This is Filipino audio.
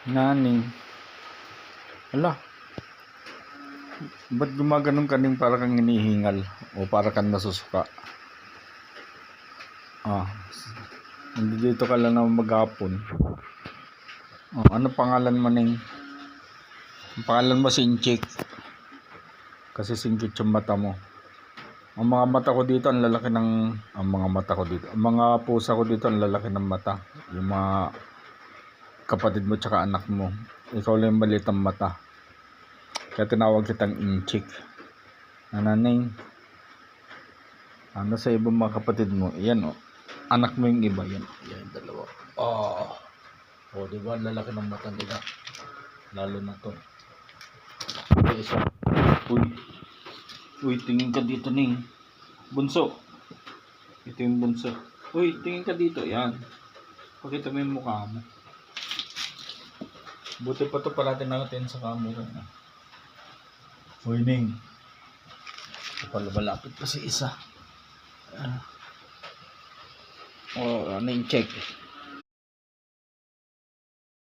Naning. Ala. Ba't gumaganon ka ning para kang hinihingal o para kang nasusuka? Nandito ka lang naman maghapon. Ano pangalan mo ning? Ang pangalan mo Sinchik. Kasi singkit yung mata mo. Ang mga mata ko dito, ang lalaki ng... Ang mga mata ko dito. Ang mga pusa ko dito, ang lalaki ng mata. Yung mga kapatid mo tsaka anak mo. Ikaw lang yung maliit ang mata. Kaya tinawag kitang Inchik. Nananing. Ano sa ibang mga kapatid mo? Yan anak mo yung iba. Yan dalawa. Diba? Lalaki ng mata nila. Lalo na to. Isa. Uy, tingin ka dito ning. Bunso. Ito yung bunso. Uy, tingin ka dito. Yan. Pakita mo yung mukha mo. Buti pa to parating natin sa camera. Uy, ning. Malapit pa si isa. Ano yung check?